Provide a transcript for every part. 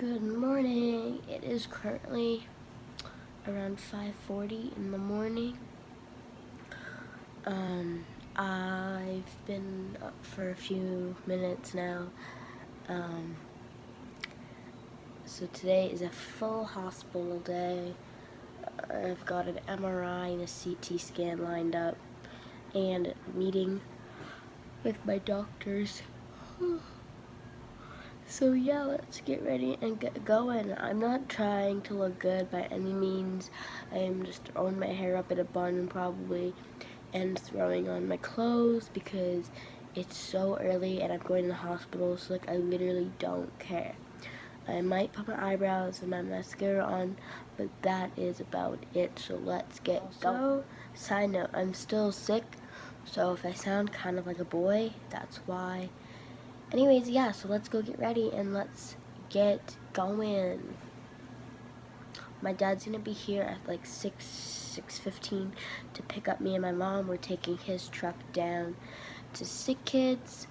Good morning. It is currently around 5:40 in the morning. I've been up for a few minutes now. So today is a full hospital day. I've got an MRI and a CT scan lined up and a meeting with my doctors. So yeah, let's get ready and get going. I'm not trying to look good by any means. I am just throwing my hair up in a bun probably and throwing on my clothes because it's so early and I'm going to the hospital, so like I literally don't care. I might put my eyebrows and my mascara on, but that is about it, so let's get going. Side note, I'm still sick, so if I sound kind of like a boy, that's why. Anyways, yeah, so let's go get ready and let's get going. My dad's gonna be here at like 6:15 to pick up me and my mom. We're taking his truck down to Sick Kids.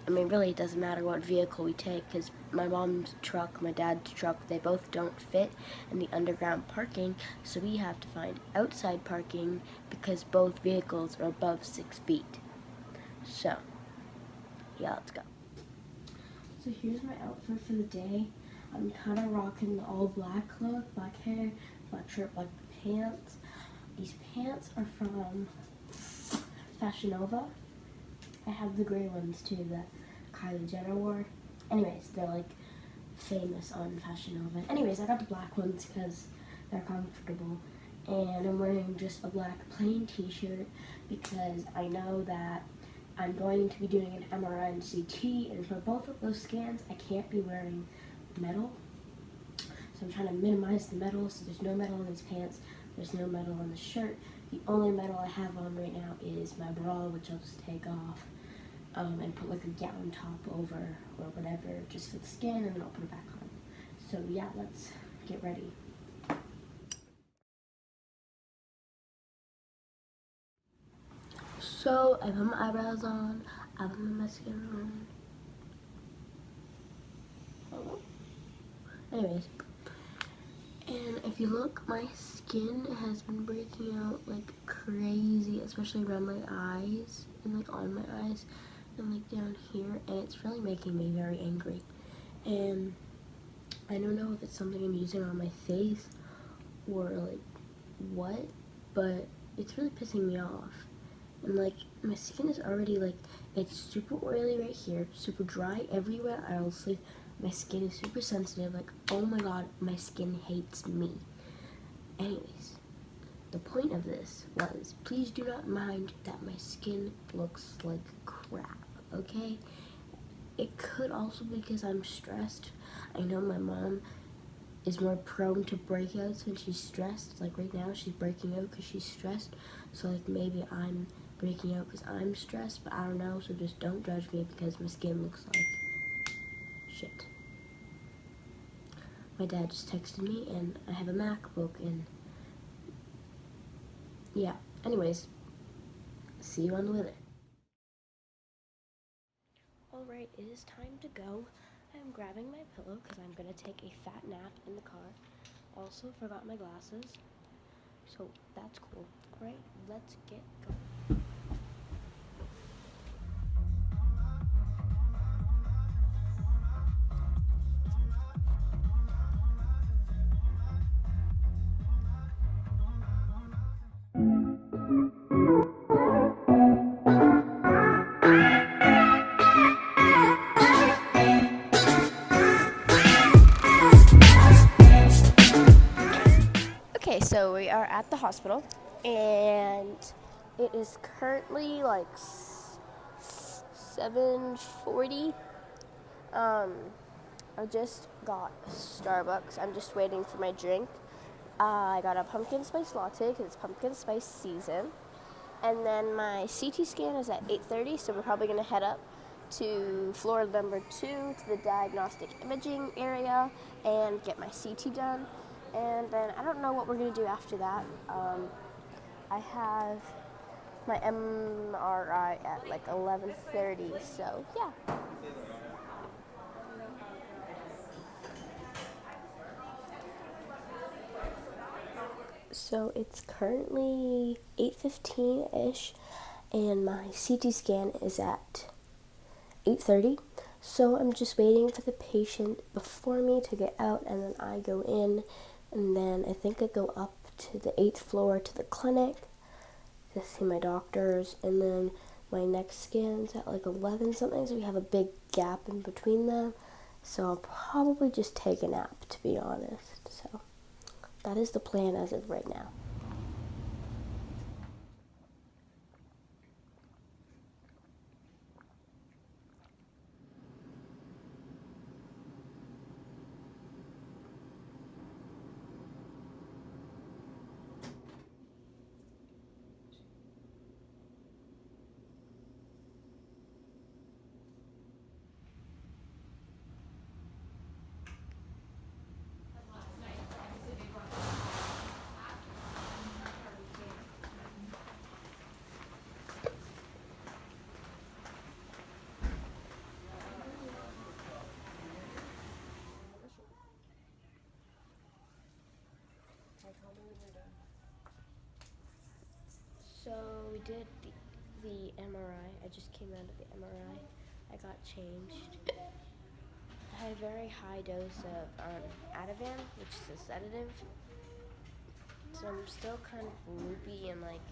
Really it doesn't matter what vehicle we take because my mom's truck, my dad's truck, they both don't fit in the underground parking, so we have to find outside parking because both vehicles are above 6 feet. So yeah, let's go. So here's my outfit for the day. I'm kind of rocking the all black look, black hair, black shirt, black pants. These pants are from Fashion Nova. I have the gray ones too that Kylie Jenner wore. Anyways, they're like famous on Fashion Nova. Anyways, I got the black ones because they're comfortable. And I'm wearing just a black plain t-shirt because I know that I'm going to be doing an MRI and CT, and for both of those scans, I can't be wearing metal. So I'm trying to minimize the metal, so there's no metal in these pants, there's no metal on the shirt. The only metal I have on right now is my bra, which I'll just take off and put like a gown top over or whatever, just for the scan, and then I'll put it back on. So yeah, let's get ready. So I put my eyebrows on, I put my mascara on. Anyways, and if you look, my skin has been breaking out like crazy, especially around my eyes and like on my eyes and like down here, and it's really making me very angry. And I don't know if it's something I'm using on my face or like what, but it's really pissing me off. And like my skin is already like, it's super oily right here, super dry everywhere else. Like my skin is super sensitive. Like, oh my god, my skin hates me. Anyways, the point of this was, please do not mind that my skin looks like crap, okay? It could also be because I'm stressed. I know my mom is more prone to breakouts when she's stressed. Like right now, she's breaking out because she's stressed. So like maybe I'm breaking out because I'm stressed, but I don't know. So just don't judge me because my skin looks like shit. My dad just texted me and I have a MacBook and yeah. Anyways, see you on the way there. Alright, it is time to go. I'm grabbing my pillow because I'm going to take a fat nap in the car. Also forgot my glasses. So that's cool. Alright, let's get going. Okay, so we are at the hospital, and it is currently like 7:40. I just got Starbucks. I'm just waiting for my drink. I got a pumpkin spice latte because it's pumpkin spice season. And then my CT scan is at 8:30, so we're probably going to head up to floor number 2 to the diagnostic imaging area and get my CT done. And then I don't know what we're going to do after that. I have my MRI at like 11:30, so yeah. So it's currently 8:15-ish, and my CT scan is at 8:30. So I'm just waiting for the patient before me to get out, and then I go in, and then I think I go up to the 8th floor to the clinic to see my doctors, and then my next scan's at like 11 something, so we have a big gap in between them. So I'll probably just take a nap, to be honest. So that is the plan as of right now. So we did the MRI. I just came out of the MRI. I got changed. I had a very high dose of Ativan, which is a sedative. So I'm still kind of loopy and like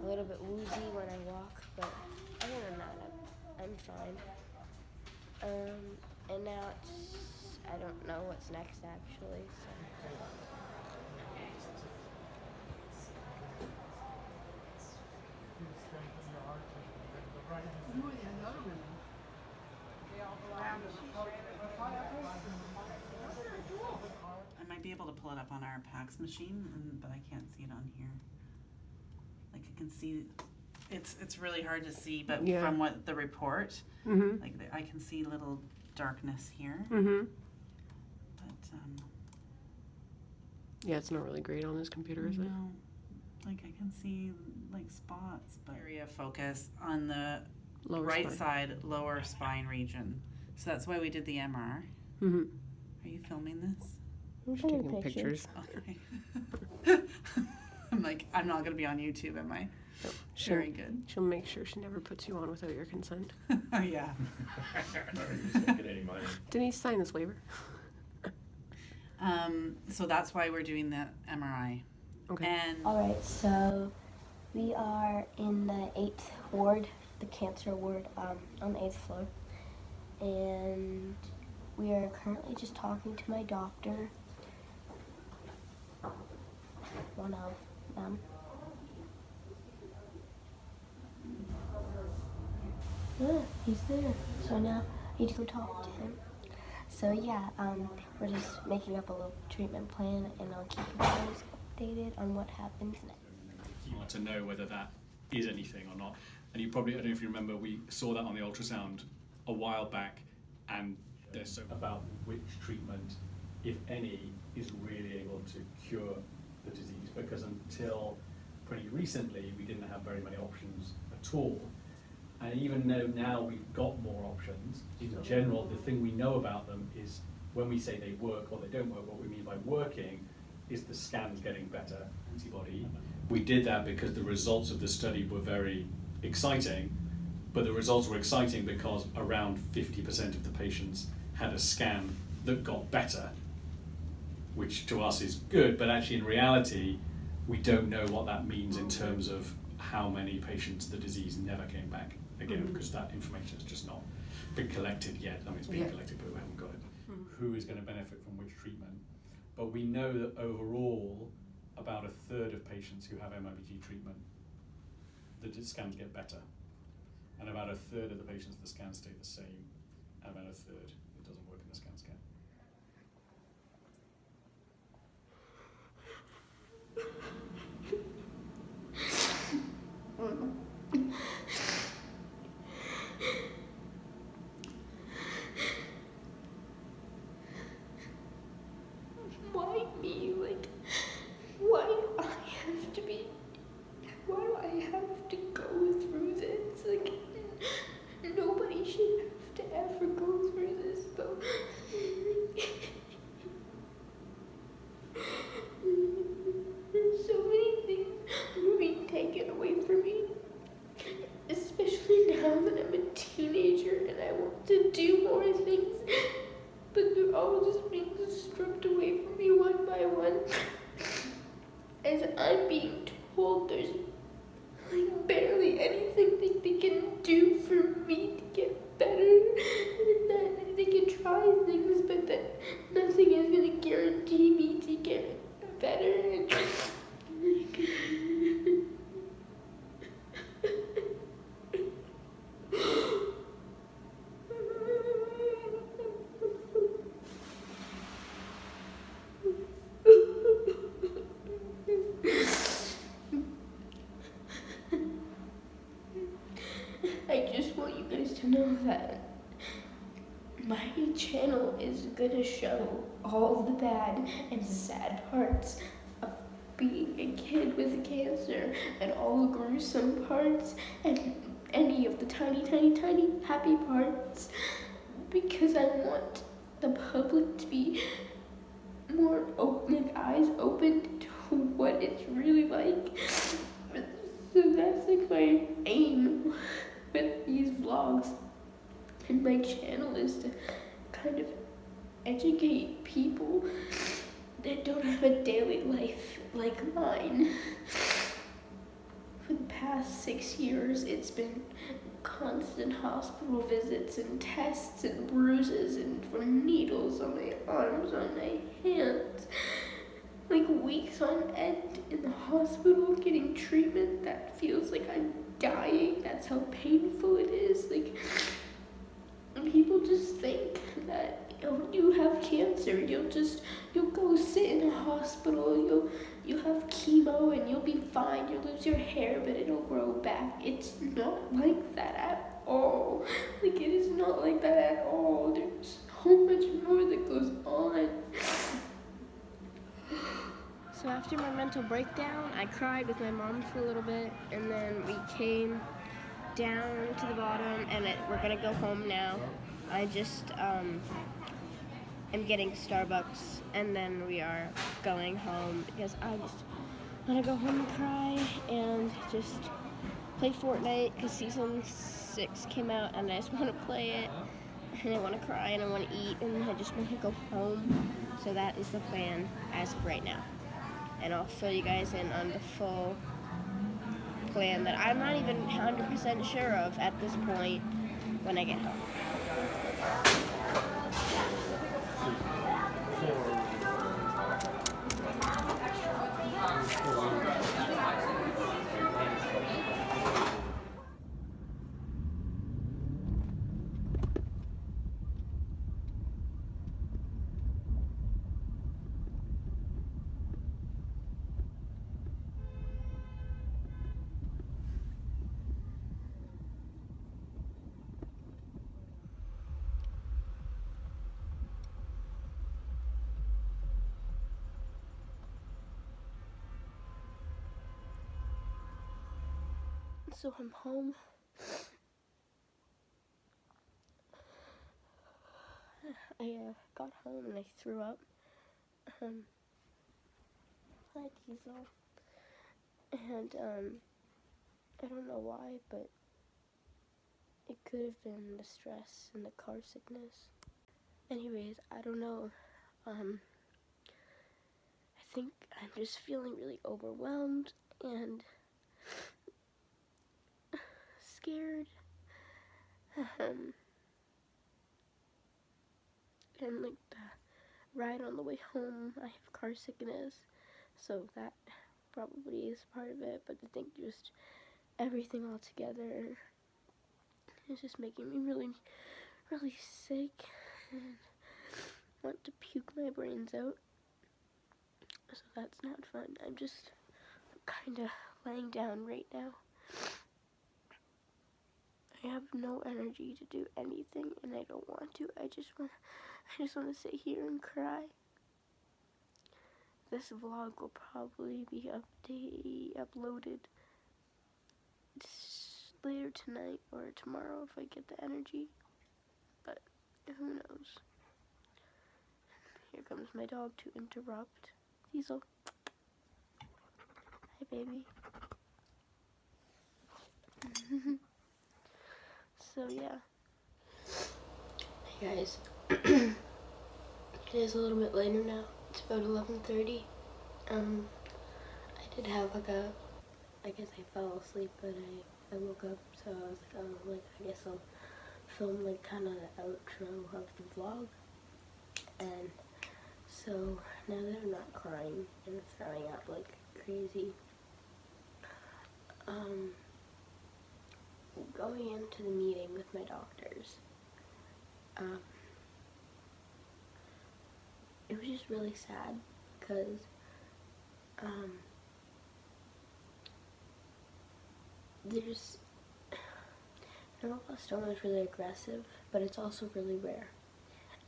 a little bit woozy when I walk, but other than that, I'm fine. And now I don't know what's next actually. So. I might be able to pull it up on our PACS machine, but I can't see it on here. Like I can see, it's really hard to see, but Yeah. from what the report, Mm-hmm. like I can see little darkness here. Mm-hmm. But Yeah, it's not really great on this computer, is it? no, like I can see like spots, but area of focus on the Lower right spine. side, lower spine region. So that's why we did the MR. Mm-hmm. Are you filming this? I'm Just taking pictures. Okay. I'm like, I'm not gonna be on YouTube, am I? No, Very good. She'll make sure she never puts you on without your consent. Oh yeah. Denise, sign this waiver. So that's why we're doing the MRI. Okay. And Alright, so we are in the 8th ward, the cancer ward, on the 8th floor. And we are currently just talking to my doctor, one of them. Yeah, he's there. So now I need to go talk to him. So yeah, we're just making up a little treatment plan, and I'll keep you guys updated on what happens next. You want to know whether that is anything or not. And you probably, I don't know if you remember, we saw that on the ultrasound a while back, and there's so about which treatment, if any, is really able to cure the disease, because until pretty recently we didn't have very many options at all. And even though now we've got more options, in general, the thing we know about them is when we say they work or they don't work, what we mean by working is the scans getting better, antibody. We did that because the results of the study were very exciting, but the results were exciting because around 50% of the patients had a scan that got better, which to us is good, but actually in reality, we don't know what that means in terms of how many patients the disease never came back again, because that information has just not been collected yet. I mean, it's being collected, but we haven't got it. Who is going to benefit from which treatment? But we know that overall, about a third of patients who have MIBG treatment, the scans get better. And about a third of the patients, the scans stay the same. And about a third, it doesn't work in the scan. Why me? Like, why do I have to be? Why do I have to go through this? Like, nobody should have to ever go through this. but that nothing is gonna guarantee me to get better. And I just want you guys to know that my channel is gonna show all the bad and sad parts of being a kid with cancer, and all the gruesome parts, and any of the tiny, tiny, tiny happy parts, because I want the public to be more open, eyes open to what it's really like. So that's like my aim with these vlogs, and my channel is to kind of educate people that don't have a daily life like mine. For the past 6 years, it's been constant hospital visits and tests and bruises and for needles on my arms, on my hands. Like weeks on end in the hospital getting treatment that feels like I'm dying. That's how painful it is. Like, people just think that when you have cancer, you'll go sit in a hospital, you'll have chemo and you'll be fine, you'll lose your hair, but it'll grow back. It's not like that at all. Like, it is not like that at all. There's so much more that goes on. So after my mental breakdown, I cried with my mom for a little bit, and then we came down to the bottom, and we're gonna go home now. I just am getting Starbucks, and then we are going home because I just want to go home and cry and just play Fortnite because season 6 came out, and I just want to play it, and I want to cry, and I want to eat, and I just want to go home. So that is the plan as of right now, and I'll fill you guys in on the full plan that I'm not even 100% sure of at this point when I get home. So I'm home. I got home and I threw up. Hi, Diesel. And I don't know why, but it could have been the stress and the car sickness. Anyways, I don't know. I think I'm just feeling really overwhelmed and scared. And like the ride on the way home, I have car sickness, so that probably is part of it. But I think just everything all together is just making me really, really sick and want to puke my brains out. So that's not fun. I'm just kind of laying down right now. I have no energy to do anything, and I don't want to. I just want to sit here and cry. This vlog will probably be uploaded later tonight or tomorrow if I get the energy. But who knows? Here comes my dog to interrupt. Diesel. Hi, baby. So yeah. Hey guys. It is a little bit later now. It's about 11:30. I did have I guess I fell asleep, but I woke up, so I was like, I guess I'll film like kind of the outro of the vlog. And so now that I'm not crying and throwing up like crazy, going into the meeting with my doctors, it was just really sad because there's neuroblastoma is really aggressive, but it's also really rare.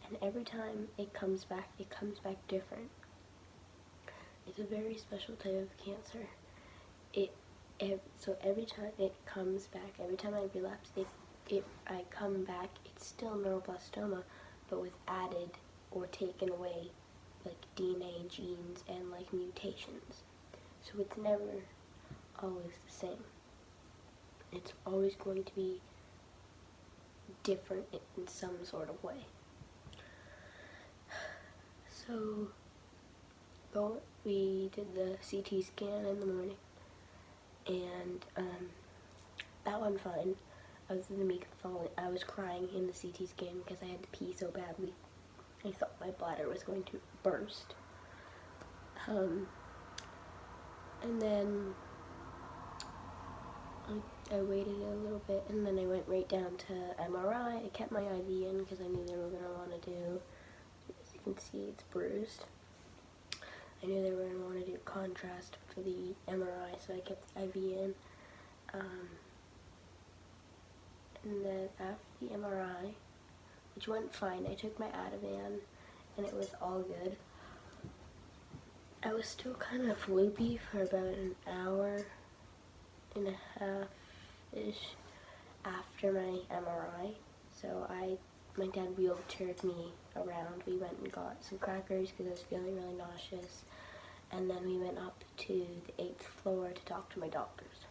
And every time it comes back different. It's a very special type of cancer. So every time it comes back, every time I relapse, I come back, it's still neuroblastoma, but with added or taken away like DNA and genes and like mutations. So it's never always the same. It's always going to be different in some sort of way. So we did the CT scan in the morning, and that went fine. Other than me falling, I was crying in the CT scan because I had to pee so badly. I thought my bladder was going to burst. And then I waited a little bit, and then I went right down to MRI. I kept my IV in because I knew they were going to want to do, as you can see, it's bruised. I knew they were going to want to do contrast for the MRI, so I kept the IV in. And then after the MRI, which went fine, I took my Ativan, and it was all good. I was still kind of loopy for about an hour and a half-ish after my MRI, so my dad wheelchaired me around. We went and got some crackers because I was feeling really nauseous, and then we went up to the 8th floor to talk to my doctors.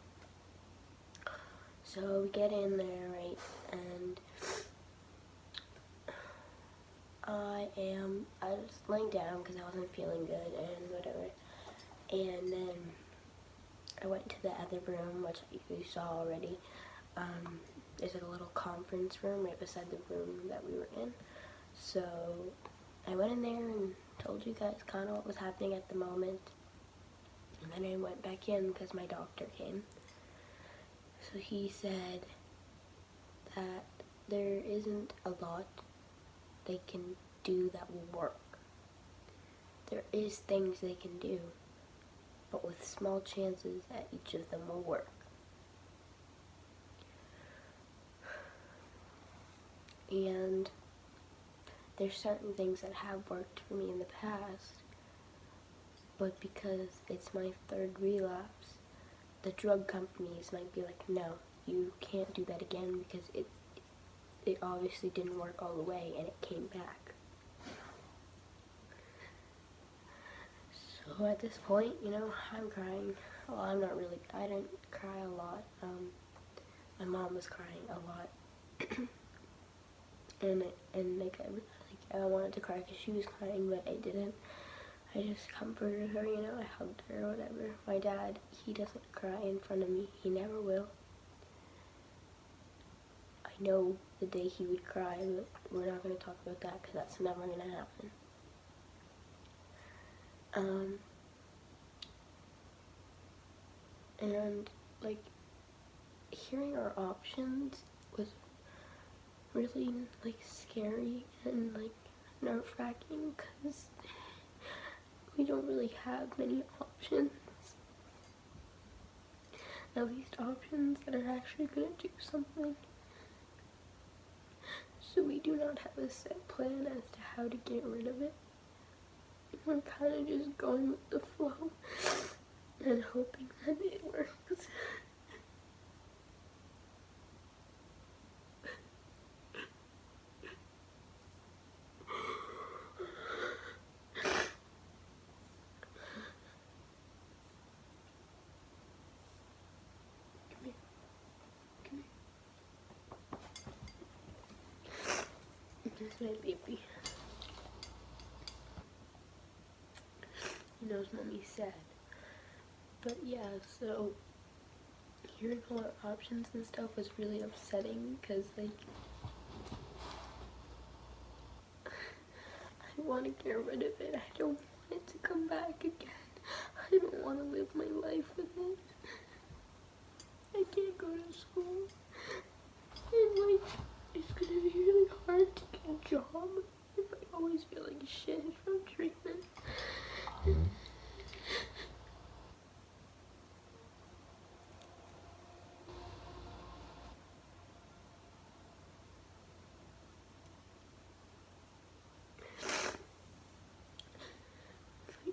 So we get in there, right, and I was laying down because I wasn't feeling good and whatever, and then I went to the other room, which you saw already. There's like a little conference room right beside the room that we were in. So I went in there and told you guys kind of what was happening at the moment. And then I went back in because my doctor came. So he said that there isn't a lot they can do that will work. There is things they can do, but with small chances that each of them will work. And there's certain things that have worked for me in the past, but because it's my 3rd relapse, the drug companies might be like, no, you can't do that again because it obviously didn't work all the way and it came back. So at this point, I'm crying. Well, I'm not really, I didn't cry a lot. My mom was crying a lot. and I wanted to cry because she was crying, but I didn't. I just comforted her, I hugged her or whatever. My dad, he doesn't cry in front of me. He never will. I know the day he would cry, but we're not going to talk about that because that's never going to happen. And, hearing our options was really, scary and, nerve-wracking because we don't really have many options. At least options that are actually going to do something. So we do not have a set plan as to how to get rid of it. We're kind of just going with the flow and hoping that it works. This is my baby. He knows Mommy's sad. But yeah, so hearing all our options and stuff was really upsetting because, I want to get rid of it. I don't want it to come back again. I don't want to live my life with it. I can't go to school. And like, it's gonna be really hard to get a job if I always feel like shit from treatment.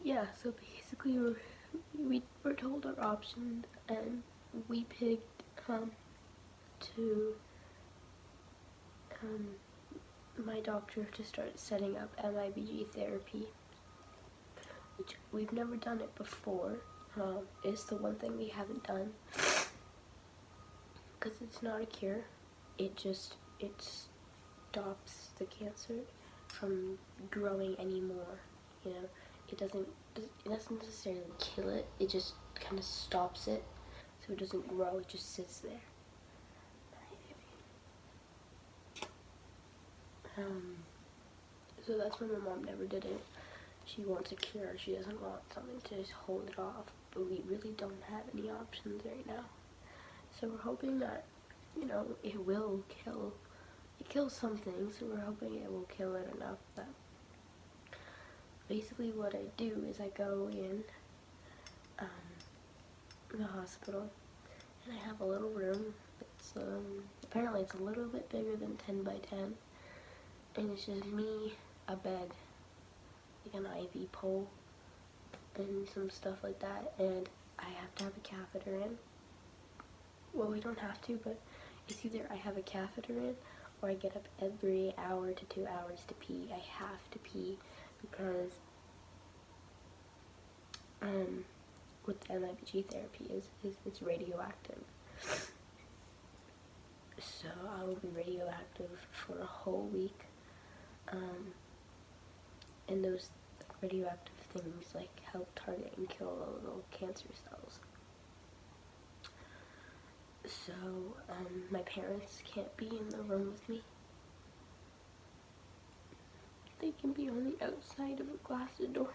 Yeah, so basically we were told our options, and we picked to my doctor to start setting up MIBG therapy, which we've never done it before. It's the one thing we haven't done because it's not a cure. It stops the cancer from growing anymore. You know, it doesn't necessarily kill it. It just kind of stops it, so it doesn't grow. It just sits there. So that's why my mom never did it. She wants a cure. She doesn't want something to just hold it off. But we really don't have any options right now. So we're hoping that, you know, it will kill. It kills something, so we're hoping it will kill it enough that basically what I do is I go in the hospital, and I have a little room. It's apparently it's a little bit bigger than 10 by 10, and it's just me, a bed, like an IV pole, and some stuff like that, and I have to have a catheter in. Well, we don't have to, but it's either I have a catheter in, or I get up every hour to 2 hours to pee. I have to pee because with the MIBG therapy is it's radioactive. So I will be radioactive for a whole week. And those radioactive things like help target and kill the little cancer cells. So my parents can't be in the room with me. They can be on the outside of a glass door.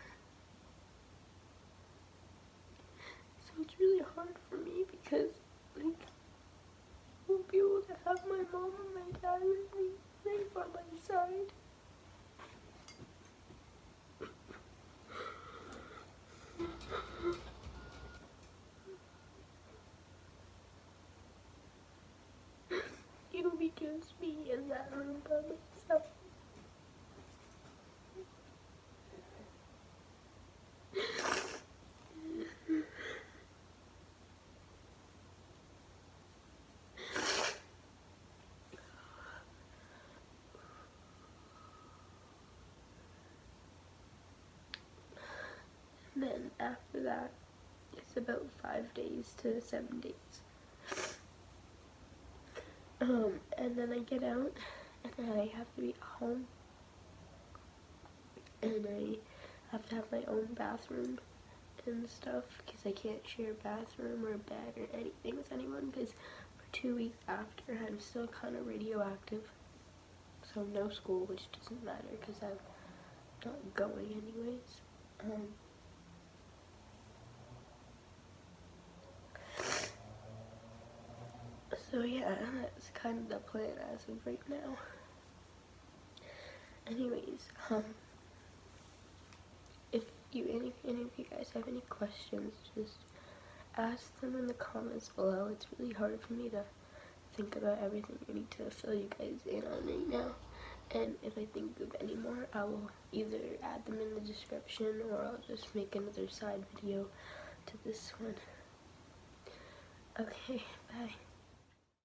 So it's really hard for me because, like, I won't be able to have my mom and my dad with me right by my side. It'll be just me in that room by myself. And then after that, it's about 5 days to 7 days. And then I get out, and then I have to be home, and I have to have my own bathroom and stuff, because I can't share a bathroom or a bed or anything with anyone, because for 2 weeks after, I'm still kind of radioactive, so no school, which doesn't matter, because I'm not going anyways. So yeah, that's kind of the plan as of right now. Anyways, if any of you guys have any questions, just ask them in the comments below. It's really hard for me to think about everything I need to fill you guys in on right now. And if I think of any more, I will either add them in the description, or I'll just make another side video to this one. Okay, bye.